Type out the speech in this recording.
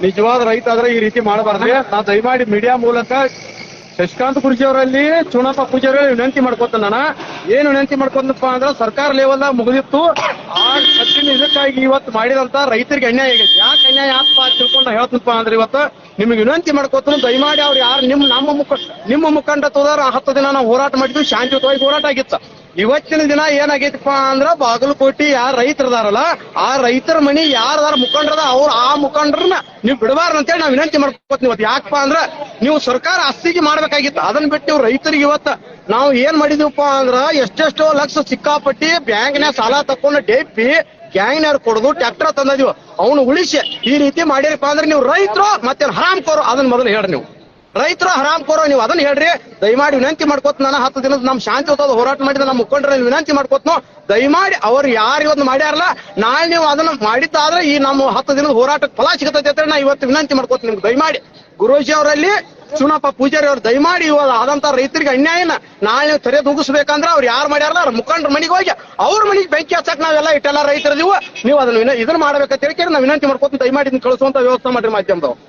ನಿಜವಾದ ರೈತ ಆದ್ರೆ ಈ ರೀತಿ ಮಾಡಬಾರ್ದು. ನಾ ದಯಮಾಡಿ ಮೀಡಿಯಾ ಮೂಲಕ ಶಶಿಕಾಂತ್ ಗುರೂಜಿ ಅವರಲ್ಲಿ ಚುಣಪ್ಪ ಪೂಜಾರಿ ವಿನಂತಿ ಮಾಡ್ಕೊತ ನಾನು ಏನು ವಿನಂತಿ ಮಾಡ್ಕೊಂಡಪ್ಪ ಅಂದ್ರೆ ಸರ್ಕಾರ ಲೆವೆಲ್ ಮುಗಿದಿತ್ತು. ಆ ಕಠಿಣ ಇದಕ್ಕಾಗಿ ಇವತ್ತು ಮಾಡಿದಂತ ರೈತರಿಗೆ ಅನ್ಯಾಯ ಆಗೈತೆ. ಯಾಕೆ ಅನ್ಯಾಯ ಆಗ್ತಾ ತಿಳ್ಕೊಂಡು ಹೇಳ್ತಪ್ಪ ಅಂದ್ರೆ ಇವತ್ತು ನಿಮ್ಗೆ ವಿನಂತಿ ಮಾಡ್ಕೊತ ದಯಮಾಡಿ ಅವ್ರು ಯಾರು ನಿಮ್ಮ ಮುಖಂಡತ್ವದಾರ 10 ದಿನ ನಾವು ಹೋರಾಟ ಮಾಡಿದ್ವಿ, ಶಾಂತಿಯುತವಾಗಿ ಹೋರಾಟ ಆಗಿತ್ತು. ಇವತ್ತಿನ ದಿನ ಏನಾಗೈತಪ್ಪ ಅಂದ್ರ ಬಾಗಲಕೋಟೆ ಯಾರು ರೈತರದಾರಲ್ಲ ಆ ರೈತರ ಮನಿ ಯಾರದಾರ ಮುಖಂಡರದ ಅವ್ರು ಆ ಮುಖಂಡರನ್ನ ನೀವು ಬಿಡಬಾರ್ದು ಅಂತೇಳಿ ನಾವು ವಿನಂತಿ ಮಾಡ್ಕೋತೀವಿ. ಇವತ್ತು ಯಾಕಪ್ಪ ಅಂದ್ರ ನೀವು ಸರ್ಕಾರ ಆಸ್ತಿಗೆ ಮಾಡ್ಬೇಕಾಗಿತ್ತು, ಅದನ್ನ ಬಿಟ್ಟು ನೀವು ರೈತರಿಗೆ ಇವತ್ತ ನಾವು ಏನ್ ಮಾಡಿದೀವಪ್ಪ ಅಂದ್ರ ಎಷ್ಟೆಷ್ಟೋ ಲಕ್ಷ ಸಿಕ್ಕಾಪಟ್ಟಿ ಬ್ಯಾಂಕ್ನ್ಯಾಗ ಸಾಲ ತಕೊಂಡು ಡೆಪ್ಪಿ ಗ್ಯಾಂಗ್ನ್ಯಾರು ಕೊಡೋದು ಟ್ರ್ಯಾಕ್ಟರ್ ತಂದಿದೀವಿ ಅವನು ಉಳಿಸಿ ಈ ರೀತಿ ಮಾಡಿರಪ್ಪ ಅಂದ್ರೆ ನೀವು ರೈತರು ಮತ್ತೆ ಹರಾಮ್ ಕೋರು ಅದನ್ನ ಮೊದಲು ಹೇಳ್ರಿ. ನೀವು ರೈತರು ಹರಾಮ್ ಕೋರೋ ನೀವು ಅದನ್ನ ಹೇಳ್ರಿ. ದಯಮಾಡಿ ವಿನಂತಿ ಮಾಡ್ಕೋತ ನಾನು 10 ದಿನದ ನಮ್ ಶಾಂತಿಯುತ ಹೋರಾಟ ಮಾಡಿದ ನಮ್ಮ ಮುಖಂಡರಲ್ಲಿ ವಿನಂತಿ ಮಾಡ್ಕೋತ್ನೋ ದಯಮಾಡಿ ಅವ್ರು ಯಾರು ಇವತ್ತು ಮಾಡ್ಯಾರಲ್ಲ ನಾಳೆ ನೀವು ಅದನ್ನ ಮಾಡಿದ್ದಾದ್ರೆ ಈ ನಮ್ಮ 10 ದಿನದ ಹೋರಾಟಕ್ಕೆ ಫಲ ಸಿಗತೈತೆ ಅಂತ ನಾ ಇವತ್ತು ವಿನಂತಿ ಮಾಡ್ಕೋತೀನಿ. ನಿಮ್ಗೆ ದಯಮಾಡಿ ಗುರೂಜಿ ಅವರಲ್ಲಿ ಚುಣಪ್ಪ ಪೂಜಾರಿ ಅವ್ರು ದಯಮಾಡಿ ಇವಾಗ ಆದಂತ ರೈತರಿಗೆ ಅನ್ಯಾಯನ ನಾಳೆ ನೀವು ತೆರೆ ದುಗಿಸ್ಬೇಕಂದ್ರೆ ಅವ್ರು ಯಾರು ಮಾಡ್ಯಾರಲ್ಲ ಅವ್ರ ಮುಖಂಡ್ರ ಮನೆಗೆ ಹೋಗಿ ಅವ್ರ ಮನೆಗೆ ಬೆಂಕಿ ಹಚ್ಚಕ್ ನಾವೆಲ್ಲ ಇಟ್ಟೆಲ್ಲ ರೈತರದೀವು. ನೀವು ಅದನ್ನ ಇದನ್ನ ಮಾಡ್ಬೇಕಂತ ಹೇಳಿ ನಾವು ವಿನಂತಿ ಮಾಡ್ಕೋತೀನಿ. ದಯಮಾಡಿ ಇದನ್ನ ಕಳಿಸುವಂತ ವ್ಯವಸ್ಥೆ ಮಾಡ್ರಿ ಮಾಧ್ಯಮದವ್ರು.